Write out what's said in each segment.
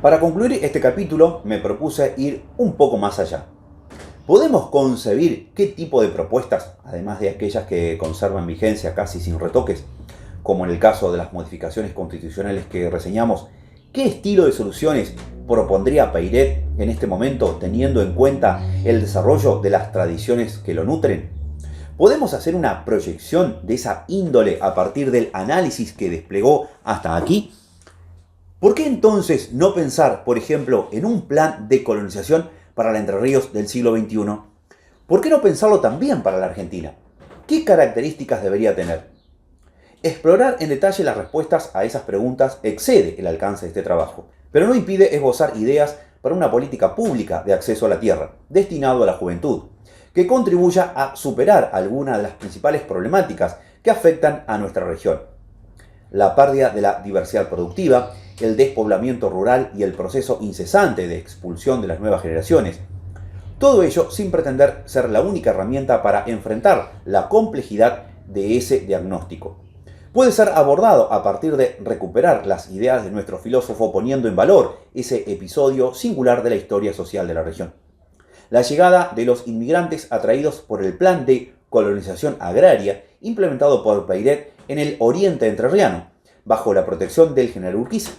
Para concluir este capítulo me propuse ir un poco más allá. ¿Podemos concebir qué tipo de propuestas, además de aquellas que conservan vigencia casi sin retoques, como en el caso de las modificaciones constitucionales que reseñamos, qué estilo de soluciones propondría Peiret en este momento teniendo en cuenta el desarrollo de las tradiciones que lo nutren? ¿Podemos hacer una proyección de esa índole a partir del análisis que desplegó hasta aquí? ¿Por qué entonces no pensar, por ejemplo, en un plan de colonización para la Entre Ríos del siglo XXI? ¿Por qué no pensarlo también para la Argentina? ¿Qué características debería tener? Explorar en detalle las respuestas a esas preguntas excede el alcance de este trabajo, pero no impide esbozar ideas para una política pública de acceso a la tierra, destinado a la juventud, que contribuya a superar algunas de las principales problemáticas que afectan a nuestra región. La pérdida de la diversidad productiva, el despoblamiento rural y el proceso incesante de expulsión de las nuevas generaciones. Todo ello sin pretender ser la única herramienta para enfrentar la complejidad de ese diagnóstico. Puede ser abordado a partir de recuperar las ideas de nuestro filósofo poniendo en valor ese episodio singular de la historia social de la región. La llegada de los inmigrantes atraídos por el plan de colonización agraria implementado por Peiret en el oriente entrerriano, bajo la protección del general Urquiza.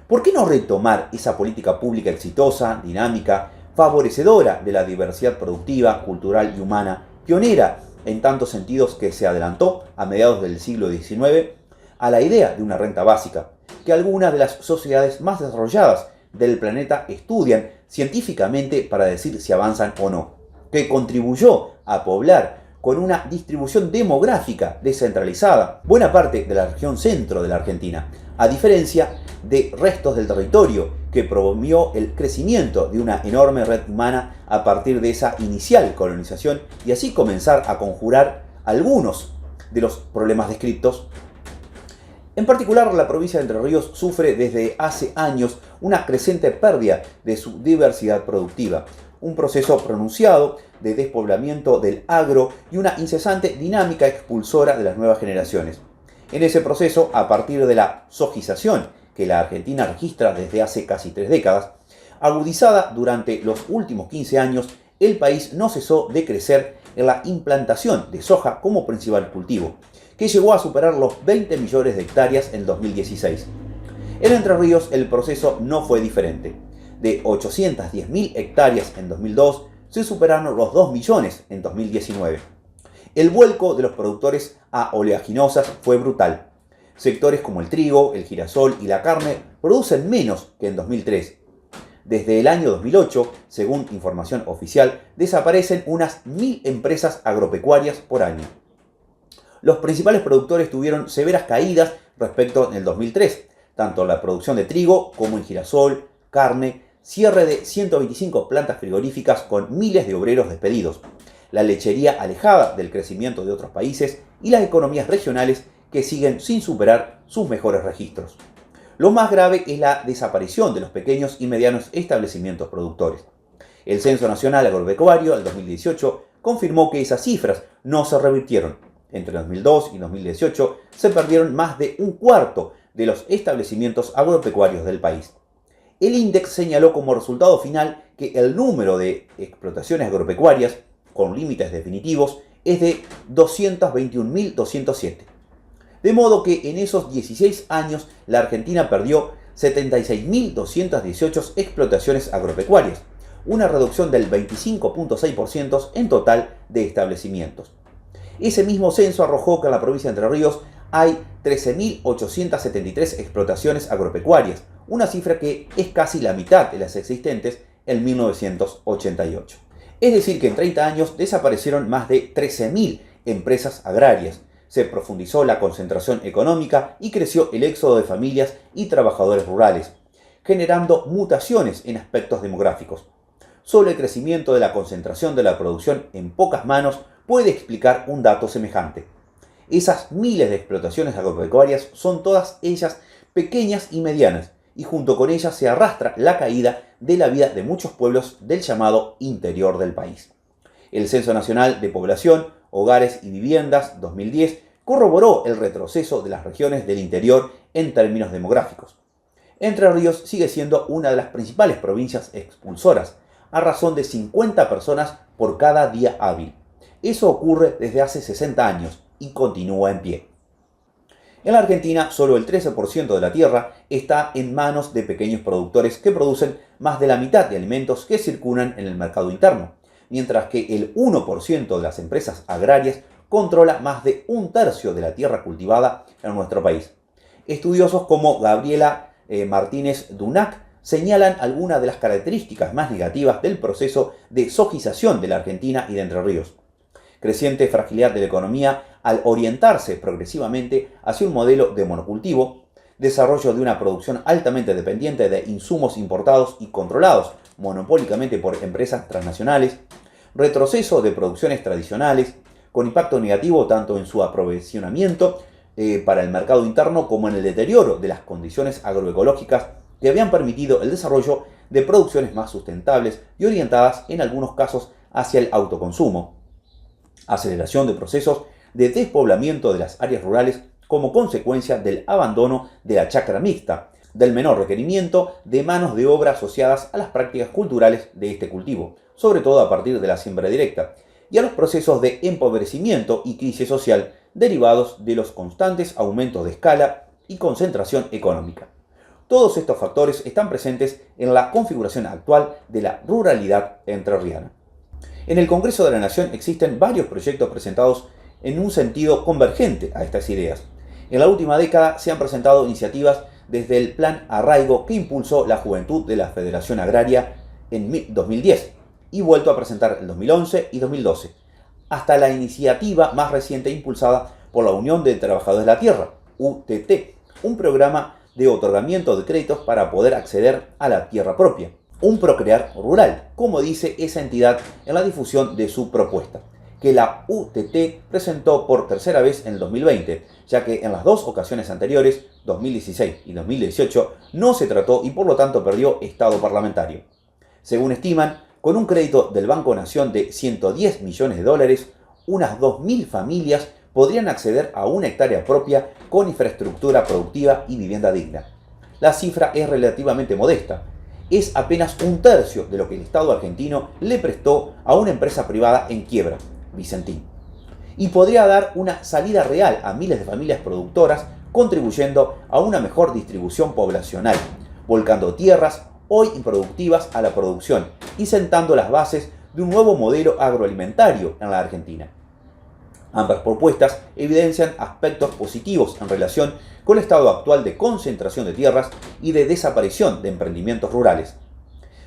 ¿Por qué no retomar esa política pública exitosa, dinámica, favorecedora de la diversidad productiva, cultural y humana, pionera en tantos sentidos que se adelantó a mediados del siglo XIX a la idea de una renta básica, que algunas de las sociedades más desarrolladas del planeta estudian científicamente para decir si avanzan o no, que contribuyó a poblar con una distribución demográfica descentralizada buena parte de la región centro de la Argentina, a diferencia de restos del territorio que promovió el crecimiento de una enorme red humana a partir de esa inicial colonización y así comenzar a conjurar algunos de los problemas descritos. En particular, la provincia de Entre Ríos sufre desde hace años una creciente pérdida de su diversidad productiva, un proceso pronunciado de despoblamiento del agro y una incesante dinámica expulsora de las nuevas generaciones. En ese proceso, a partir de la sojización que la Argentina registra desde hace casi 3 décadas, agudizada durante los últimos 15 años, el país no cesó de crecer en la implantación de soja como principal cultivo, que llegó a superar los 20 millones de hectáreas en 2016. En Entre Ríos el proceso no fue diferente. De 810.000 hectáreas en 2002, se superaron los 2 millones en 2019. El vuelco de los productores a oleaginosas fue brutal. Sectores como el trigo, el girasol y la carne producen menos que en 2003. Desde el año 2008, según información oficial, desaparecen unas 1.000 empresas agropecuarias por año. Los principales productores tuvieron severas caídas respecto en el 2003, tanto en la producción de trigo como en girasol, carne, cierre de 125 plantas frigoríficas con miles de obreros despedidos, la lechería alejada del crecimiento de otros países y las economías regionales que siguen sin superar sus mejores registros. Lo más grave es la desaparición de los pequeños y medianos establecimientos productores. El Censo Nacional Agropecuario del 2018 confirmó que esas cifras no se revirtieron. Entre 2002 y 2018 se perdieron más de un cuarto de los establecimientos agropecuarios del país. El INDEC señaló como resultado final que el número de explotaciones agropecuarias con límites definitivos es de 221.207. De modo que en esos 16 años la Argentina perdió 76.218 explotaciones agropecuarias, una reducción del 25.6% en total de establecimientos. Ese mismo censo arrojó que en la provincia de Entre Ríos hay 13.873 explotaciones agropecuarias, una cifra que es casi la mitad de las existentes en 1988. Es decir, que en 30 años desaparecieron más de 13.000 empresas agrarias, se profundizó la concentración económica y creció el éxodo de familias y trabajadores rurales, generando mutaciones en aspectos demográficos. Solo el crecimiento de la concentración de la producción en pocas manos puede explicar un dato semejante. Esas miles de explotaciones agropecuarias son todas ellas pequeñas y medianas, y junto con ellas se arrastra la caída de la vida de muchos pueblos del llamado interior del país. El Censo Nacional de Población, Hogares y Viviendas 2010 corroboró el retroceso de las regiones del interior en términos demográficos. Entre Ríos sigue siendo una de las principales provincias expulsoras, a razón de 50 personas por cada día hábil. Eso ocurre desde hace 60 años y continúa en pie. En la Argentina, solo el 13% de la tierra está en manos de pequeños productores que producen más de la mitad de alimentos que circulan en el mercado interno, mientras que el 1% de las empresas agrarias controla más de un tercio de la tierra cultivada en nuestro país. Estudiosos como Gabriela Martínez Dunac señalan algunas de las características más negativas del proceso de sojización de la Argentina y de Entre Ríos. Creciente fragilidad de la economía al orientarse progresivamente hacia un modelo de monocultivo, desarrollo de una producción altamente dependiente de insumos importados y controlados monopólicamente por empresas transnacionales, retroceso de producciones tradicionales, con impacto negativo tanto en su aprovisionamiento para el mercado interno como en el deterioro de las condiciones agroecológicas que habían permitido el desarrollo de producciones más sustentables y orientadas en algunos casos hacia el autoconsumo, aceleración de procesos de despoblamiento de las áreas rurales como consecuencia del abandono de la chacra mixta, del menor requerimiento de manos de obra asociadas a las prácticas culturales de este cultivo, sobre todo a partir de la siembra directa, y a los procesos de empobrecimiento y crisis social derivados de los constantes aumentos de escala y concentración económica. Todos estos factores están presentes en la configuración actual de la ruralidad entrerriana. En el Congreso de la Nación existen varios proyectos presentados en un sentido convergente a estas ideas. En la última década se han presentado iniciativas desde el Plan Arraigo que impulsó la Juventud de la Federación Agraria en 2010 y vuelto a presentar en 2011 y 2012, hasta la iniciativa más reciente impulsada por la Unión de Trabajadores de la Tierra, UTT, un programa de otorgamiento de créditos para poder acceder a la tierra propia, un procrear rural, como dice esa entidad en la difusión de su propuesta, que la UTT presentó por tercera vez en el 2020, ya que en las dos ocasiones anteriores, 2016 y 2018, no se trató y por lo tanto perdió estado parlamentario. Según estiman, con un crédito del Banco Nación de 110 millones de dólares, unas 2.000 familias podrían acceder a una hectárea propia con infraestructura productiva y vivienda digna. La cifra es relativamente modesta. Es apenas un tercio de lo que el Estado argentino le prestó a una empresa privada en quiebra, Vicentín. Y podría dar una salida real a miles de familias productoras, contribuyendo a una mejor distribución poblacional, volcando tierras hoy improductivas a la producción y sentando las bases de un nuevo modelo agroalimentario en la Argentina. Ambas propuestas evidencian aspectos positivos en relación con el estado actual de concentración de tierras y de desaparición de emprendimientos rurales,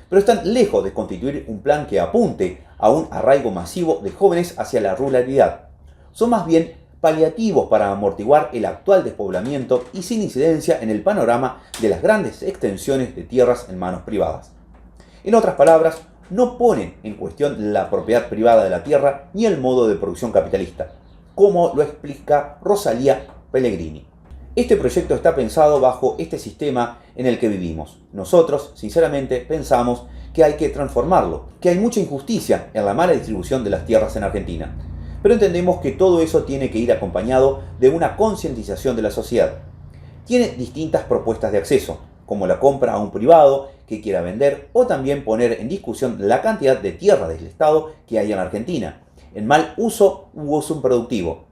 pero están lejos de constituir un plan que apunte a un arraigo masivo de jóvenes hacia la ruralidad. Son más bien paliativos para amortiguar el actual despoblamiento y sin incidencia en el panorama de las grandes extensiones de tierras en manos privadas. En otras palabras, no ponen en cuestión la propiedad privada de la tierra ni el modo de producción capitalista, como lo explica Rosalía Pellegrini. Este proyecto está pensado bajo este sistema en el que vivimos. Nosotros, sinceramente, pensamos que hay que transformarlo, que hay mucha injusticia en la mala distribución de las tierras en Argentina. Pero entendemos que todo eso tiene que ir acompañado de una concientización de la sociedad. Tiene distintas propuestas de acceso, como la compra a un privado que quiera vender o también poner en discusión la cantidad de tierra del Estado que hay en Argentina, en mal uso u uso improductivo.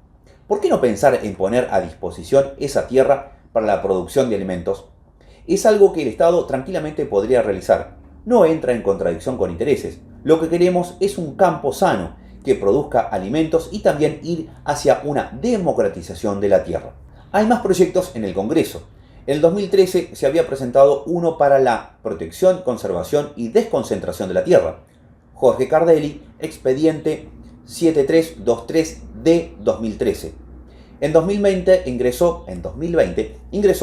¿Por qué no pensar en poner a disposición esa tierra para la producción de alimentos? Es algo que el Estado tranquilamente podría realizar. No entra en contradicción con intereses. Lo que queremos es un campo sano que produzca alimentos y también ir hacia una democratización de la tierra. Hay más proyectos en el Congreso. En el 2013 se había presentado uno para la protección, conservación y desconcentración de la tierra. Jorge Cardelli, expediente 7323 de 2013. En 2020 ingresó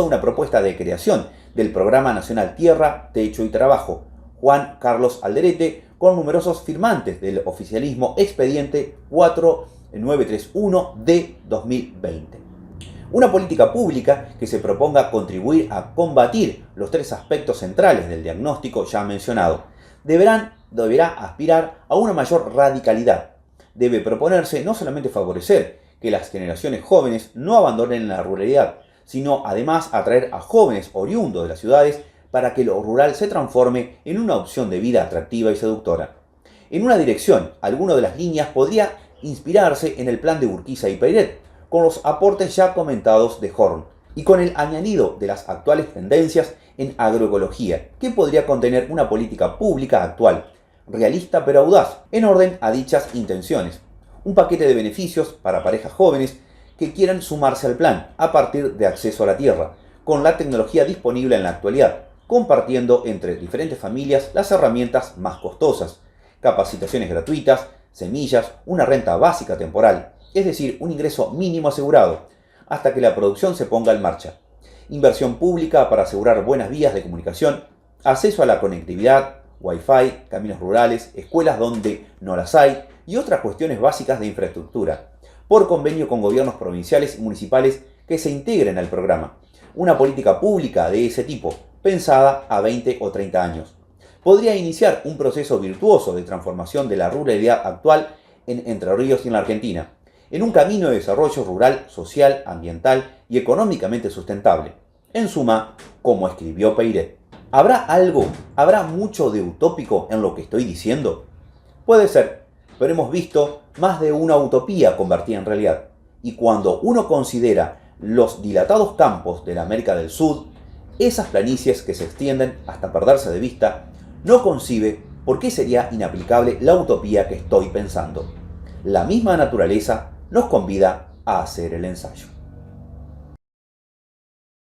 una propuesta de creación del Programa Nacional Tierra, Techo y Trabajo, Juan Carlos Alderete, con numerosos firmantes del oficialismo, expediente 4931 de 2020. Una política pública que se proponga contribuir a combatir los tres aspectos centrales del diagnóstico ya mencionado. Deberá aspirar a una mayor radicalidad. Debe proponerse no solamente favorecer que las generaciones jóvenes no abandonen la ruralidad, sino además atraer a jóvenes oriundos de las ciudades para que lo rural se transforme en una opción de vida atractiva y seductora. En una dirección, alguna de las líneas podría inspirarse en el plan de Urquiza y Peiret, con los aportes ya comentados de Horn, y con el añadido de las actuales tendencias en agroecología, que podría contener una política pública actual, realista pero audaz, en orden a dichas intenciones. Un paquete de beneficios para parejas jóvenes que quieran sumarse al plan a partir de acceso a la tierra, con la tecnología disponible en la actualidad, compartiendo entre diferentes familias las herramientas más costosas, capacitaciones gratuitas, semillas, una renta básica temporal, es decir, un ingreso mínimo asegurado, hasta que la producción se ponga en marcha. Inversión pública para asegurar buenas vías de comunicación, acceso a la conectividad, Wi-Fi, caminos rurales, escuelas donde no las hay y otras cuestiones básicas de infraestructura, por convenio con gobiernos provinciales y municipales que se integren al programa. Una política pública de ese tipo, pensada a 20 o 30 años, podría iniciar un proceso virtuoso de transformación de la ruralidad actual en Entre Ríos y en la Argentina, en un camino de desarrollo rural, social, ambiental y económicamente sustentable. En suma, como escribió Peiret, ¿habrá mucho de utópico en lo que estoy diciendo? Puede ser, pero hemos visto más de una utopía convertida en realidad. Y cuando uno considera los dilatados campos de la América del Sur, esas planicies que se extienden hasta perderse de vista, no concibe por qué sería inaplicable la utopía que estoy pensando. La misma naturaleza nos convida a hacer el ensayo.